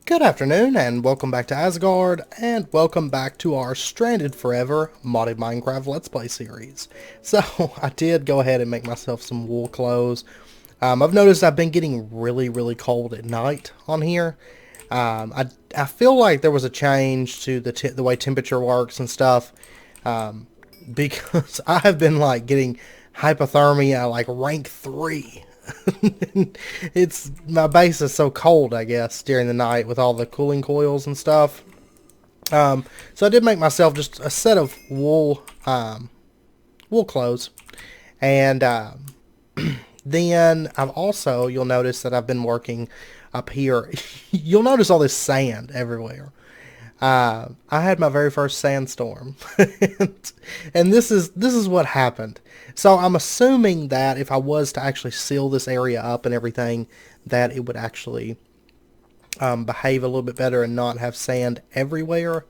Good afternoon, and welcome back to Asgard, and welcome back to our Stranded Forever modded Minecraft Let's Play series. So, I did go ahead and make myself some wool clothes. I've noticed I've been getting really cold at night on here. I feel like there was a change to the way temperature works and stuff, because I have been like getting hypothermia like rank 3. It's my base is so cold, I guess, during the night with all the cooling coils and stuff. So I did make myself just a set of wool clothes, and then I've also, you'll notice that I've been working up here. You'll notice all this sand everywhere. I had my very first sandstorm, and this is what happened. So I'm assuming that if I was to actually seal this area up and everything, that it would actually behave a little bit better and not have sand everywhere.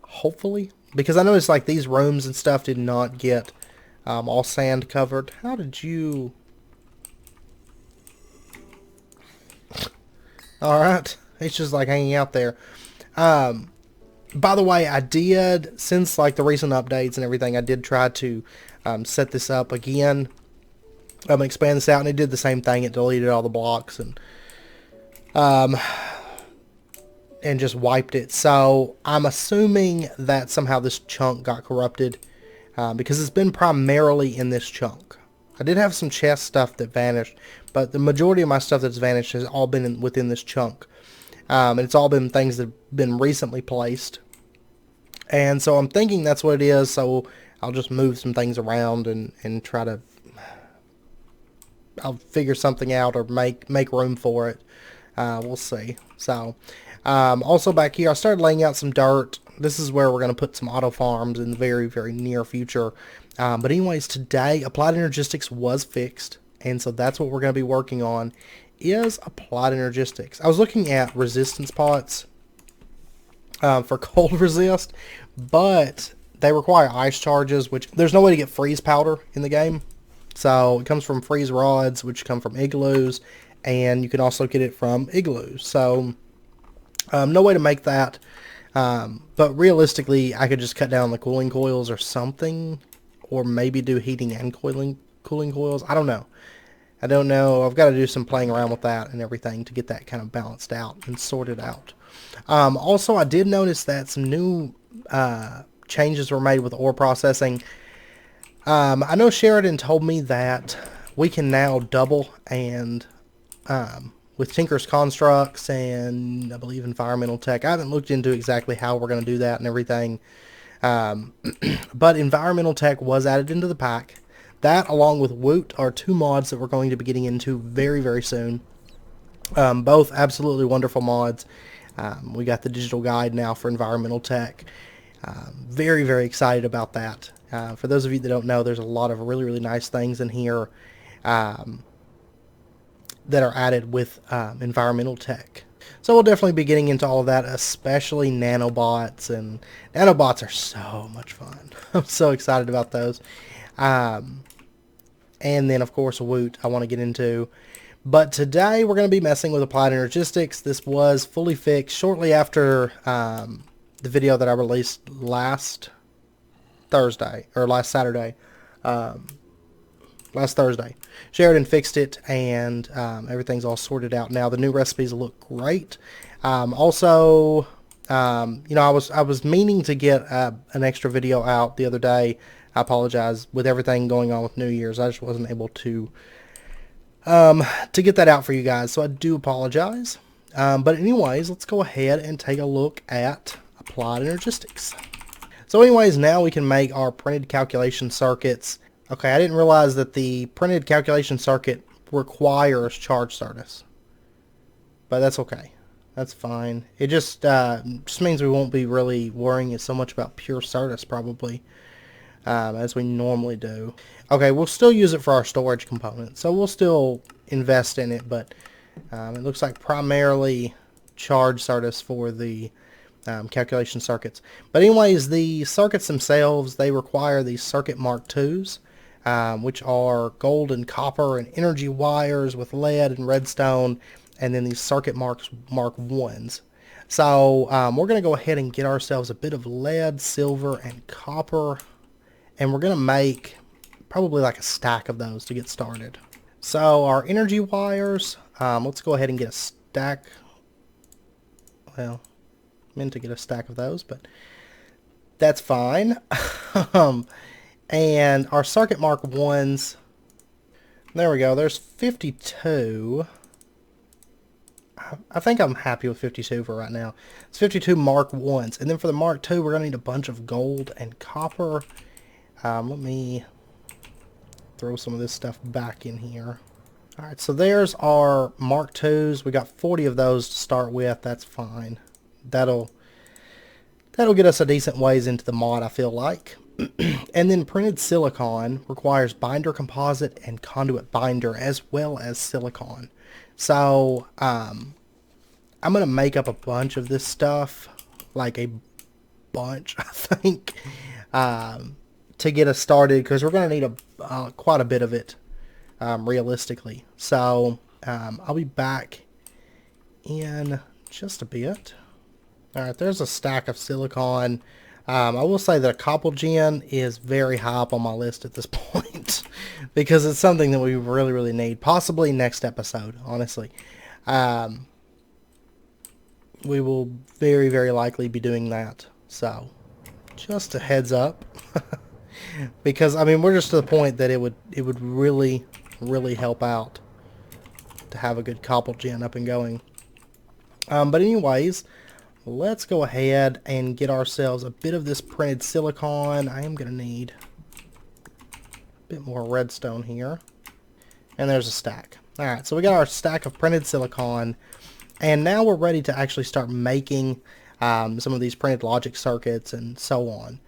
Hopefully, because I noticed like these rooms and stuff did not get all sand covered. How did you? All right, it's just like hanging out there. By the way, I did, since like the recent updates and everything, I did try to set this up again, expand this out, and it did the same thing. It deleted all the blocks and just wiped it. So I'm assuming that somehow this chunk got corrupted, because it's been primarily in this chunk. I did have some chest stuff that vanished, but the majority of my stuff that's vanished has all been within this chunk. And it's all been things that have been recently placed. And so I'm thinking that's what it is, so I'll just move some things around and try to... I'll figure something out or make room for it. We'll see. So, also back here, I started laying out some dirt. This is where we're going to put some auto farms in the very near future. But anyways, today, Applied Energistics was fixed, and so that's what we're going to be working on. Is Applied Energistics. I was looking at resistance pots for cold resist, but they require ice charges, which there's no way to get freeze powder in the game. So it comes from freeze rods, which come from igloos, and you can also get it from igloos. So no way to make that, but realistically I could just cut down the cooling coils or something, or maybe do heating and cooling coils. I don't know. I've got to do some playing around with that and everything to get that kind of balanced out and sorted out. Also, I did notice that some new changes were made with ore processing. I know Sheridan told me that we can now double, and with Tinker's Constructs and I believe Environmental Tech. I haven't looked into exactly how we're going to do that and everything. But Environmental Tech was added into the pack. That, along with Woot, are two mods that we're going to be getting into very soon. Both absolutely wonderful mods. We got the digital guide now for Environmental Tech. Very excited about that. For those of you that don't know, there's a lot of really nice things in here that are added with Environmental Tech. So we'll definitely be getting into all of that, especially nanobots. And nanobots are so much fun. I'm so excited about those. And then, of course, Woot I want to get into. But today we're going to be messing with Applied Energistics. This was fully fixed shortly after the video that I released last Thursday, or last Saturday. Last Thursday. Sheridan fixed it, and everything's all sorted out now. The new recipes look great. Also, you know, I was meaning to get an extra video out the other day. I apologize, with everything going on with New Year's. I just wasn't able to get that out for you guys, so I do apologize. But anyways, let's go ahead and take a look at Applied Energistics. So anyways, now we can make our printed calculation circuits. Okay, I didn't realize that the printed calculation circuit requires charge service, but that's okay. That's fine. It just means we won't be really worrying so much about pure Certus probably, as we normally do. Okay, we'll still use it for our storage component, so we'll still invest in it, but it looks like primarily charge Certus for the calculation circuits. But anyways, the circuits themselves, they require these circuit Mark IIs, which are gold and copper and energy wires with lead and redstone, and then these circuit Mark 1s. So we're going to go ahead and get ourselves a bit of lead, silver, and copper, and we're going to make probably like a stack of those to get started. So our energy wires, let's go ahead and get a stack. Well, meant to get a stack of those, but that's fine. And our circuit Mark 1s, there we go, there's 52. I think I'm happy with 52 for right now. It's 52 Mark 1s. And then for the Mark 2, we're going to need a bunch of gold and copper. Let me throw some of this stuff back in here. Alright, so there's our Mark 2s. We got 40 of those to start with. That's fine. That'll get us a decent ways into the mod, I feel like. And then printed silicon requires binder composite and conduit binder as well as silicon. So I'm going to make up a bunch of this stuff, like a bunch, I think, to get us started, because we're going to need quite a bit of it, realistically. So I'll be back in just a bit. Alright, there's a stack of silicon. I will say that a copper gen is very high up on my list at this point because it's something that we really, really need. Possibly next episode, honestly. We will very, very likely be doing that. So, just a heads up. Because, I mean, we're just to the point that it would really, really help out to have a good copper gen up and going. But anyways, let's go ahead and get ourselves a bit of this printed silicon. I am going to need a bit more redstone here. And there's a stack. Alright, so we got our stack of printed silicon. And now we're ready to actually start making some of these printed logic circuits and so on.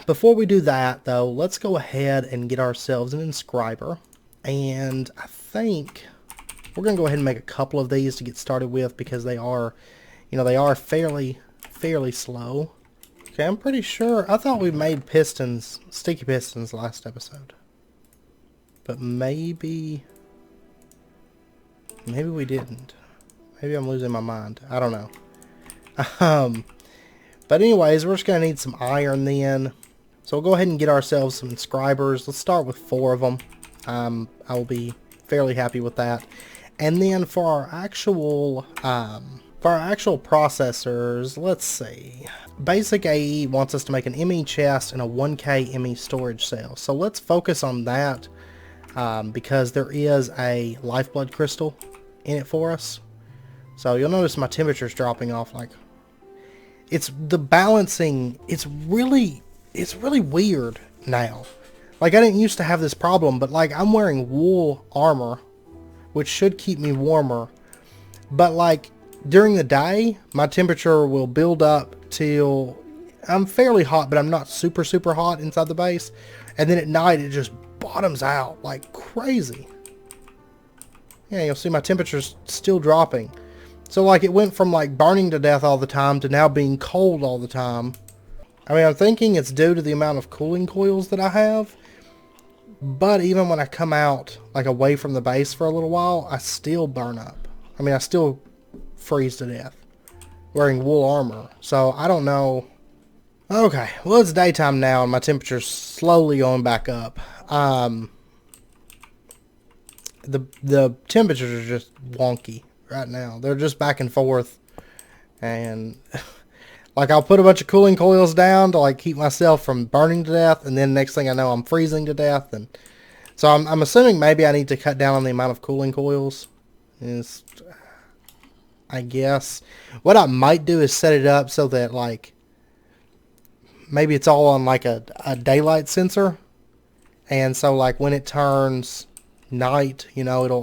Before we do that, though, let's go ahead and get ourselves an inscriber. And I think we're going to go ahead and make a couple of these to get started with, because they are... You know, they are fairly slow. Okay, I'm pretty sure. I thought we made pistons, sticky pistons last episode. But maybe we didn't. Maybe I'm losing my mind. I don't know. But anyways, we're just going to need some iron then. So we'll go ahead and get ourselves some inscribers. Let's start with 4 of them. I will be fairly happy with that. And then for our actual... For our actual processors, let's see. Basic AE wants us to make an ME chest and a 1K ME storage cell. So let's focus on that because there is a lifeblood crystal in it for us. So you'll notice my temperature's dropping off. Like, it's the balancing. It's really weird now. Like, I didn't used to have this problem, but like I'm wearing wool armor, which should keep me warmer. But like, during the day, my temperature will build up till I'm fairly hot, but I'm not super hot inside the base. And then at night, it just bottoms out like crazy. Yeah, you'll see my temperature's still dropping. So like, it went from like burning to death all the time to now being cold all the time. I mean, I'm thinking it's due to the amount of cooling coils that I have. But even when I come out like away from the base for a little while, I still burn up. I mean, I still freeze to death wearing wool armor. So I don't know. Okay, well, it's daytime now and my temperature's slowly going back up. The temperatures are just wonky right now. They're just back and forth, and like, I'll put a bunch of cooling coils down to like keep myself from burning to death, and then next thing I know, I'm freezing to death. And so I'm assuming maybe I need to cut down on the amount of cooling coils. I guess what I might do is set it up so that like maybe it's all on like a daylight sensor, and so like when it turns night, you know, it'll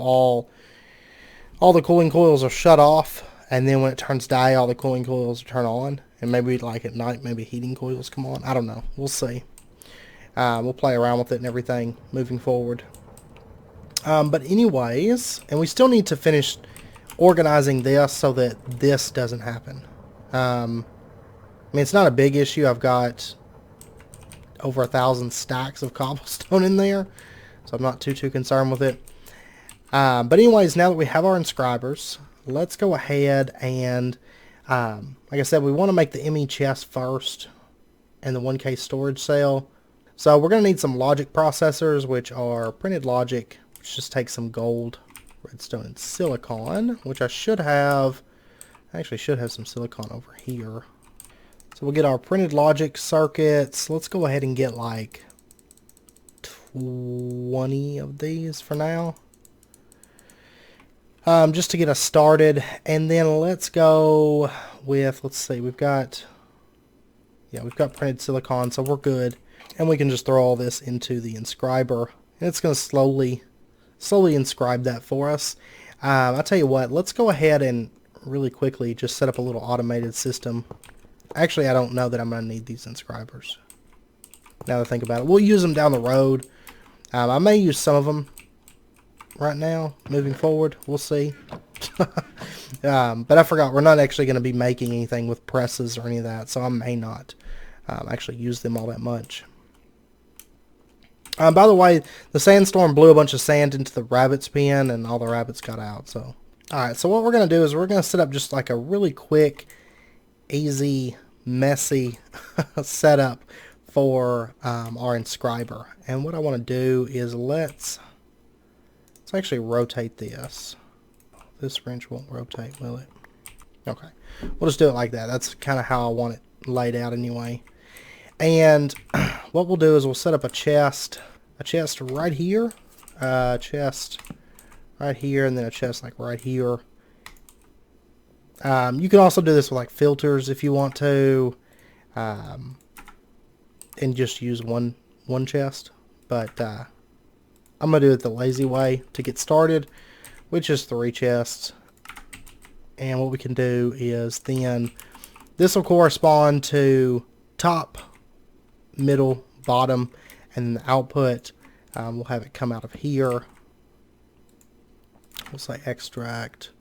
all the cooling coils are shut off, and then when it turns day, all the cooling coils turn on, and maybe like at night, maybe heating coils come on. I don't know. We'll see. We'll play around with it and everything moving forward. But anyways, and we still need to finish organizing this so that this doesn't happen. I mean, it's not a big issue. I've got over 1,000 stacks of cobblestone in there, so I'm not too concerned with it. But anyways, now that we have our inscribers, let's go ahead and, like I said, we want to make the ME chest first and the 1K storage cell. So we're going to need some logic processors, which are printed logic, which just takes some gold, redstone, and silicon, which I should have. I actually should have some silicon over here. So we'll get our printed logic circuits. Let's go ahead and get like 20 of these for now. Just to get us started. And then let's go with, let's see, we've got printed silicon, so we're good. And we can just throw all this into the inscriber. And it's going to slowly inscribe that for us. I'll tell you what, let's go ahead and really quickly just set up a little automated system. Actually, I don't know that I'm going to need these inscribers. Now that I think about it. We'll use them down the road. I may use some of them right now, moving forward. We'll see. But I forgot, we're not actually going to be making anything with presses or any of that, so I may not actually use them all that much. By the way, the sandstorm blew a bunch of sand into the rabbit's pen, and all the rabbits got out. So, alright, so what we're going to do is we're going to set up just like a really quick, easy, messy setup for our inscriber. And what I want to do is let's actually rotate this. This wrench won't rotate, will it? Okay. We'll just do it like that. That's kind of how I want it laid out anyway. And what we'll do is we'll set up a chest right here, chest right here, and then a chest like right here. You can also do this with like filters if you want to, and just use one chest. But I'm gonna do it the lazy way to get started, which is 3 chests. And what we can do is then this will correspond to top, middle, bottom, and the output, we'll have it come out of here. We'll say extract,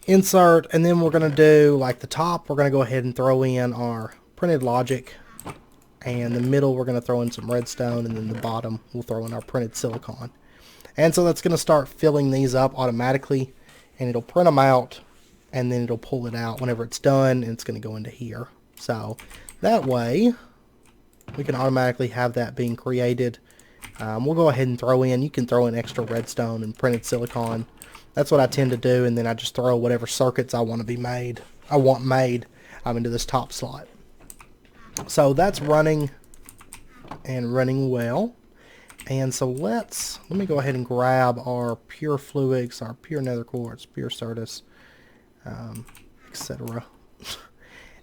insert, and then we're going to do like the top, we're going to go ahead and throw in our printed logic, and the middle we're going to throw in some redstone, and then the bottom we'll throw in our printed silicon. And so that's going to start filling these up automatically, and it'll print them out, and then it'll pull it out whenever it's done, and it's going to go into here. So that way we can automatically have that being created. We'll go ahead and throw in, you can throw in extra redstone and printed silicon. That's what I tend to do, and then I just throw whatever circuits I want made into this top slot. So that's running and running well. And so let me go ahead and grab our pure fluids, our pure nether quartz, pure certus, etc.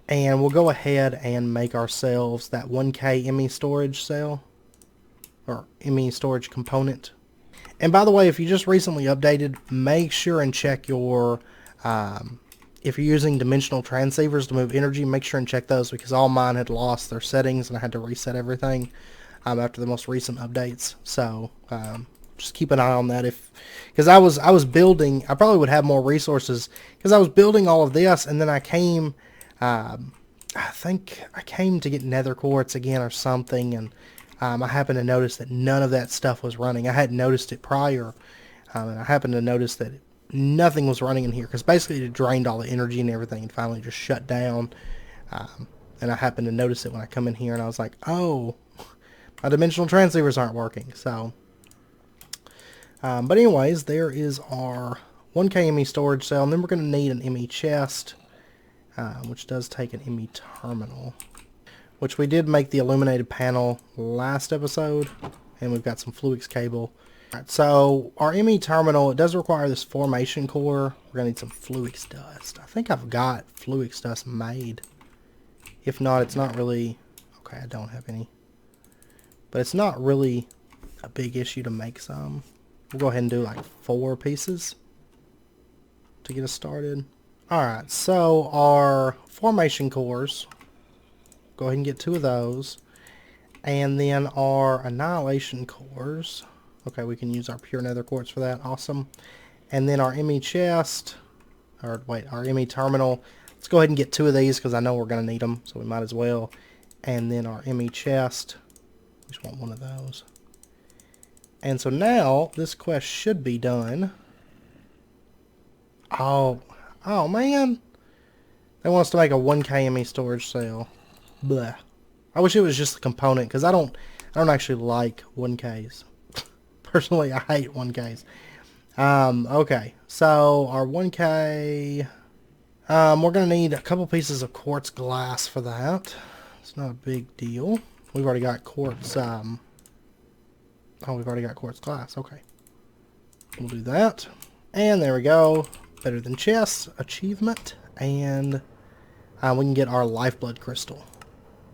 And we'll go ahead and make ourselves that 1K ME storage cell, or ME storage component. And by the way, if you just recently updated, make sure and check your, if you're using dimensional transceivers to move energy, make sure and check those, because all mine had lost their settings and I had to reset everything after the most recent updates. So just keep an eye on that, because I was building, I probably would have more resources, because I was building all of this, and then I came, I think I came to get nether quartz again or something, and I happened to notice that none of that stuff was running. I hadn't noticed it prior, and I happened to notice that nothing was running in here, because basically it drained all the energy and everything and finally just shut down. And I happened to notice it when I come in here, and I was like, oh, my dimensional transceivers aren't working. So, but anyways, there is our 1K ME storage cell, and then we're going to need an ME chest, which does take an ME terminal, which we did make the illuminated panel last episode, and we've got some fluix cable. Alright, so our ME terminal, it does require this formation core. We're going to need some fluix dust. I think I've got fluix dust made. If not, it's not really, okay, I don't have any. But it's not really a big issue to make some. We'll go ahead and do like 4 pieces to get us started. Alright, so our formation cores, go ahead and get 2 of those. And then our annihilation cores, okay, we can use our pure nether quartz for that, awesome. And then our ME chest, or wait, our ME terminal, let's go ahead and get 2 of these, because I know we're going to need them, so we might as well. And then our ME chest, we just want 1 of those. And so now this quest should be done. Oh man. They want us to make a 1K ME storage cell. Blah. I wish it was just a component, because I don't actually like 1Ks. Personally, I hate 1Ks. Okay. So our 1K, we're gonna need a couple pieces of quartz glass for that. It's not a big deal. We've already got quartz, oh, we've already got quartz glass. Okay. We'll do that. And there we go. Better than chests. Achievement. And we can get our lifeblood crystal.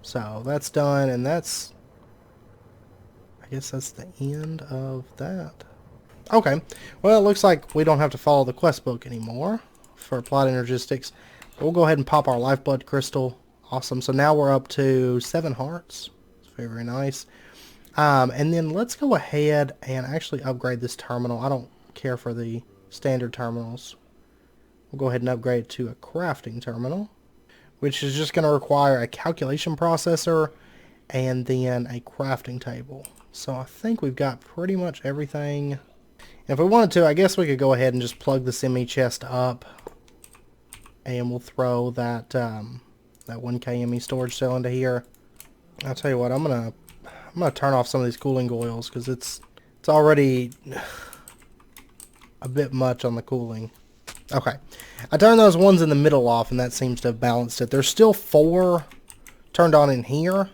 So that's done, and that's... I guess that's the end of that. Okay. Well, it looks like we don't have to follow the quest book anymore for Applied Energistics. We'll go ahead and pop our lifeblood crystal. Awesome. So now we're up to 7 hearts. It's very, very nice. And then let's go ahead and actually upgrade this terminal. I don't care for the standard terminals. We'll go ahead and upgrade it to a crafting terminal, which is just going to require a calculation processor and then a crafting table. So I think we've got pretty much everything. And if we wanted to, I guess we could go ahead and just plug this ME chest up, and we'll throw that that 1K ME storage cell into here. I'll tell you what, I'm gonna turn off some of these cooling coils, because it's already a bit much on the cooling. Okay, I turned those ones in the middle off, and that seems to have balanced it. There's still 4 turned on in here,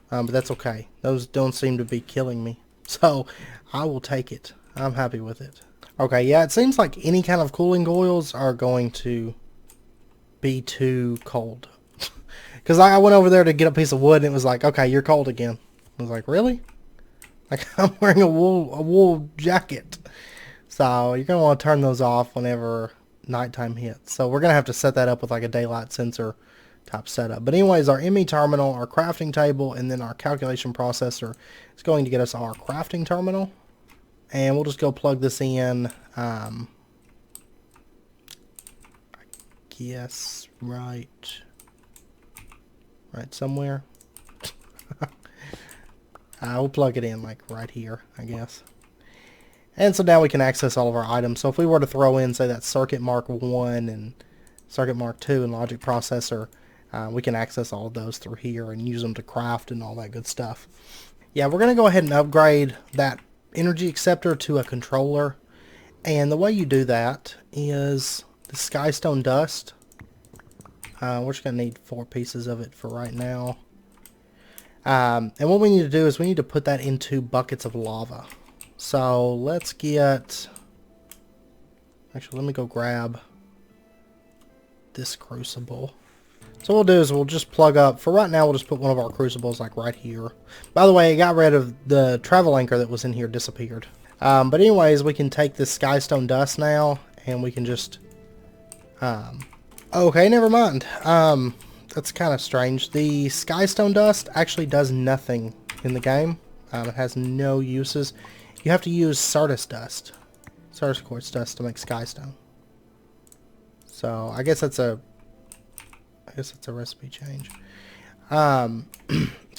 but that's okay. Those don't seem to be killing me, so I will take it. I'm happy with it. Okay, yeah, it seems like any kind of cooling coils are going to be too cold. Because I went over there to get a piece of wood, and it was like, okay, you're cold again. I was like, really? Like, I'm wearing a wool jacket. So you're going to want to turn those off whenever nighttime hits. So we're going to have to set that up with like a daylight sensor type setup. But anyways, our ME terminal, our crafting table, and then our calculation processor is going to get us our crafting terminal. And we'll just go plug this in, I guess, right somewhere. We'll plug it in like right here, I guess. And so now we can access all of our items. So if we were to throw in, say, that Circuit Mark 1 and Circuit Mark 2 and Logic Processor, we can access all of those through here and use them to craft and all that good stuff. Yeah, we're going to go ahead and upgrade that energy acceptor to a controller. And the way you do that is the Skystone Dust. We're just going to need 4 pieces of it for right now. And what we need to do is we need to put that into buckets of lava. So let's get... Actually, let me go grab this crucible. So what we'll do is we'll just plug up... For right now, we'll just put one of our crucibles like right here. By the way, I got rid of the travel anchor that was in here, disappeared. But anyways, we can take this Skystone Dust now, and we can just... Okay, never mind. That's kind of strange. The Skystone Dust actually does nothing in the game. It has no uses. You have to use Sardis Dust. Sardis Quartz Dust to make Skystone. So, I guess that's a recipe change. So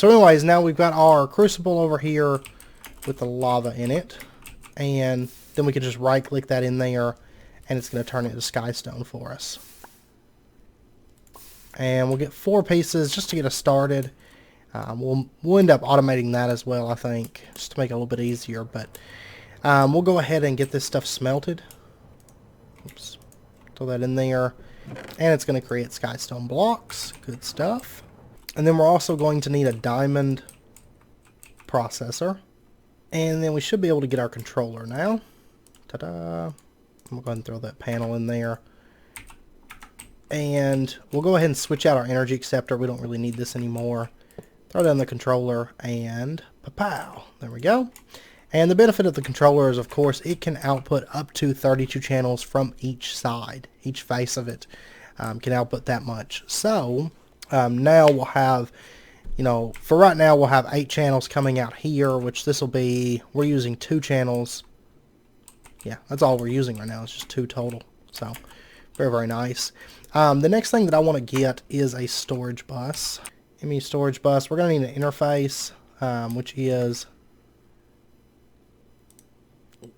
anyways, now we've got our crucible over here with the lava in it. And then we can just right click that in there, and it's going to turn it into Skystone for us. And we'll get 4 pieces just to get us started. We'll end up automating that as well, I think, just to make it a little bit easier. But we'll go ahead and get this stuff smelted. Oops. Throw that in there. And it's going to create Skystone blocks. Good stuff. And then we're also going to need a diamond processor. And then we should be able to get our controller now. Ta-da! I'm going to go ahead and throw that panel in there. And we'll go ahead and switch out our energy acceptor. We don't really need this anymore. Throw down the controller and pa-pow. There we go. And the benefit of the controller is, of course, it can output up to 32 channels from each side. Each face of it can output that much. So now we'll have, you know, for right now we'll have 8 channels coming out here, which this will be, we're using 2 channels. Yeah, that's all we're using right now. It's just 2 total. So very, very nice. The next thing that I want to get is a storage bus. ME storage bus. We're going to need an interface, which is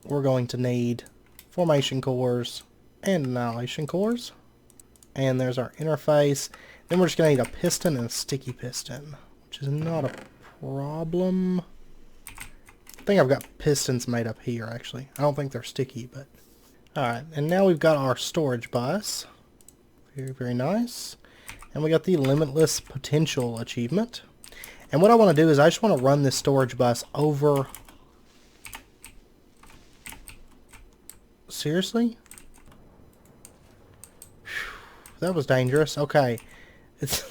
we're going to need formation cores and annihilation cores. And there's our interface. Then we're just going to need a piston and a sticky piston, which is not a problem. I think I've got pistons made up here, actually. I don't think they're sticky, but... Alright, and now we've got our storage bus. Very, very nice. And we got the Limitless Potential achievement. And what I want to do is I just want to run this storage bus over... Seriously? Whew, that was dangerous. Okay.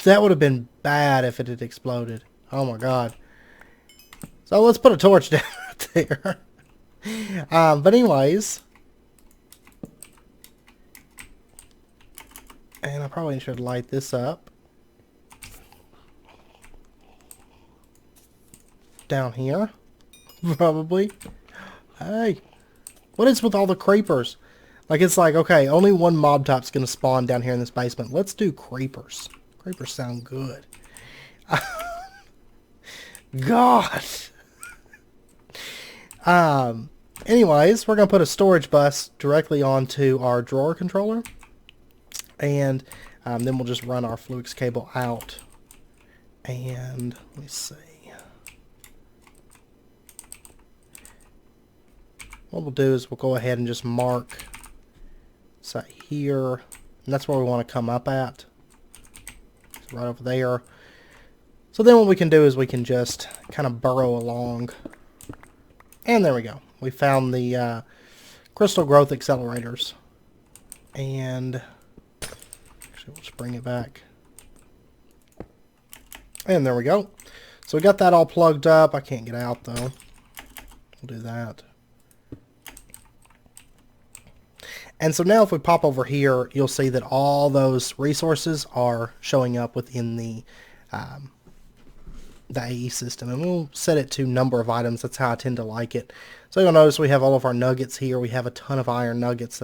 That would have been bad if it had exploded. Oh my god. So let's put a torch down there. But anyways... And I probably should light this up. Down here. Probably. Hey. What is with all the creepers? Like, it's like, okay, only one mob type's going to spawn down here in this basement. Let's do creepers. Creepers sound good. God. Anyways, we're going to put a storage bus directly onto our drawer controller. And then we'll just run our Fluix cable out. And let me see. What we'll do is we'll go ahead and just mark say here. And that's where we want to come up at. So right over there. So then what we can do is we can just kind of burrow along. And there we go. We found the crystal growth accelerators. And... We'll just bring it back. And there we go. So we got that all plugged up. I can't get out though. We'll do that. And so now if we pop over here, you'll see that all those resources are showing up within the AE system. And we'll set it to number of items. That's how I tend to like it. So you'll notice we have all of our nuggets here. We have a ton of iron nuggets.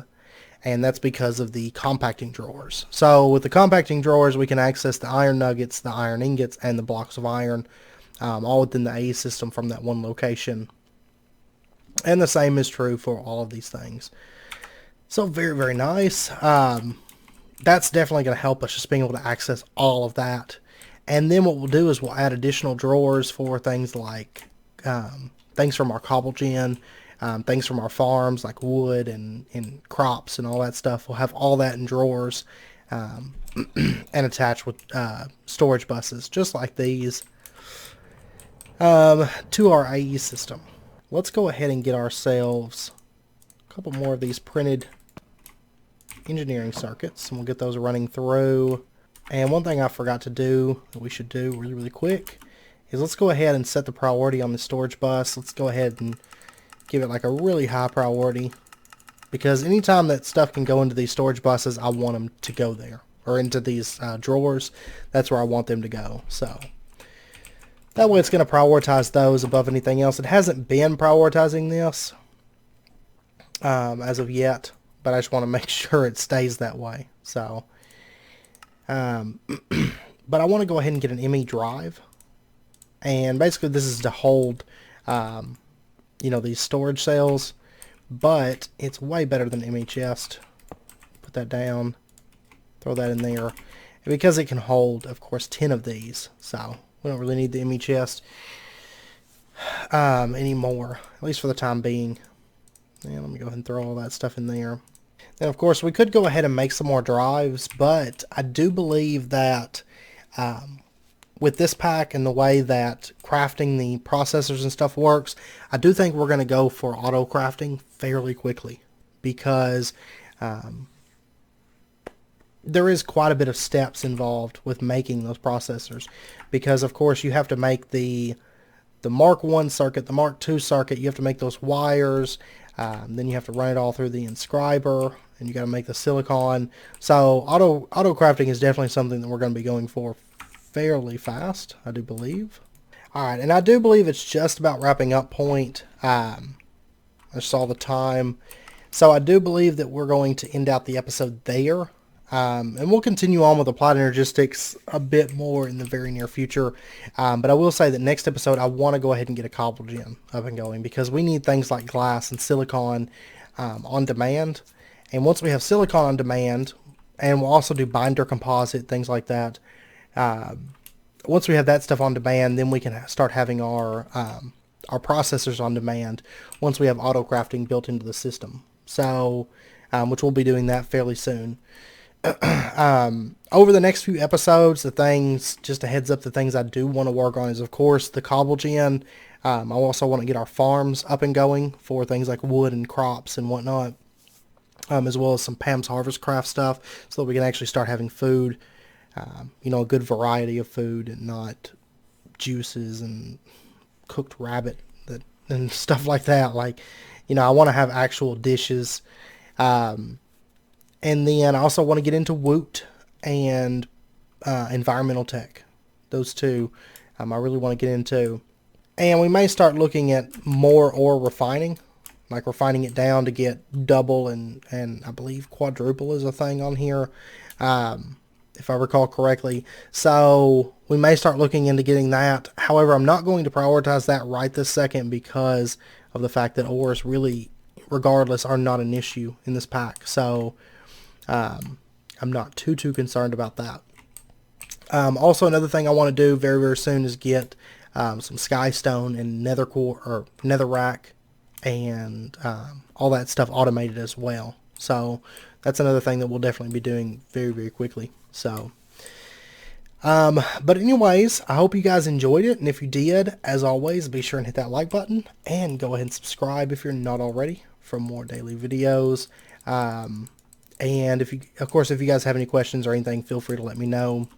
And that's because of the compacting drawers. So with the compacting drawers, we can access the iron nuggets, the iron ingots, and the blocks of iron, all within the AE system from that one location. And the same is true for all of these things. So very, very nice. That's definitely going to help us just being able to access all of that. And then what we'll do is we'll add additional drawers for things like things from our cobble gen, things from our farms like wood and crops and all that stuff. We'll have all that in drawers and attached with storage buses just like these to our AE system. Let's go ahead and get ourselves a couple more of these printed engineering circuits and we'll get those running through. And one thing I forgot to do that we should do really, really quick is let's go ahead and set the priority on the storage bus. Let's go ahead and give it like a really high priority, because anytime that stuff can go into these storage buses, I want them to go there, or into these drawers. That's where I want them to go. So that way it's going to prioritize those above anything else. It hasn't been prioritizing this as of yet, but I just want to make sure it stays that way. So but I want to go ahead and get an ME drive, and basically this is to hold you know, these storage cells, but it's way better than ME chest. Put that down, throw that in there, and because it can hold, of course, 10 of these, so we don't really need the ME chest anymore, at least for the time being. And let me go ahead and throw all that stuff in there. And of course, we could go ahead and make some more drives, but I do believe that with this pack and the way that crafting the processors and stuff works, I do think we're going to go for auto crafting fairly quickly, because there is quite a bit of steps involved with making those processors, because of course you have to make the Mark 1 circuit, the Mark 2 circuit, you have to make those wires, then you have to run it all through the inscriber, and you got to make the silicon. So auto crafting is definitely something that we're going to be going for fairly fast, I do believe. Alright, and I do believe it's just about wrapping up point. I saw the time. So I do believe that we're going to end out the episode there. And we'll continue on with applied energistics a bit more in the very near future. But I will say that next episode, I want to go ahead and get a cobble gen up and going because we need things like glass and silicon on demand. And once we have silicon on demand, and we'll also do binder composite, things like that. Once we have that stuff on demand, then we can start having our processors on demand once we have auto crafting built into the system. So, which we'll be doing that fairly soon. Over the next few episodes, just a heads up, the things I do want to work on is, of course, the cobble gen. I also want to get our farms up and going for things like wood and crops and whatnot, as well as some Pam's Harvest Craft stuff, so that we can actually start having food, a good variety of food and not juices and cooked rabbit and stuff like that. Like, I want to have actual dishes. And then I also want to get into Woot and environmental tech. Those two I really want to get into. And we may start looking at more ore refining, like refining it down to get double and I believe quadruple is a thing on here, if I recall correctly. So we may start looking into getting that. However, I'm not going to prioritize that right this second because of the fact that ores really, regardless, are not an issue in this pack. So I'm not too concerned about that. Also, another thing I want to do very, very soon is get some skystone and netherrack and all that stuff automated as well. So that's another thing that we'll definitely be doing very, very quickly. So, but anyways, I hope you guys enjoyed it. And if you did, as always, be sure and hit that like button and go ahead and subscribe if you're not already for more daily videos. And if you guys have any questions or anything, feel free to let me know.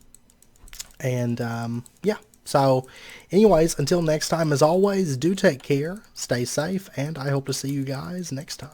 And yeah, so anyways, until next time, as always, do take care, stay safe, and I hope to see you guys next time.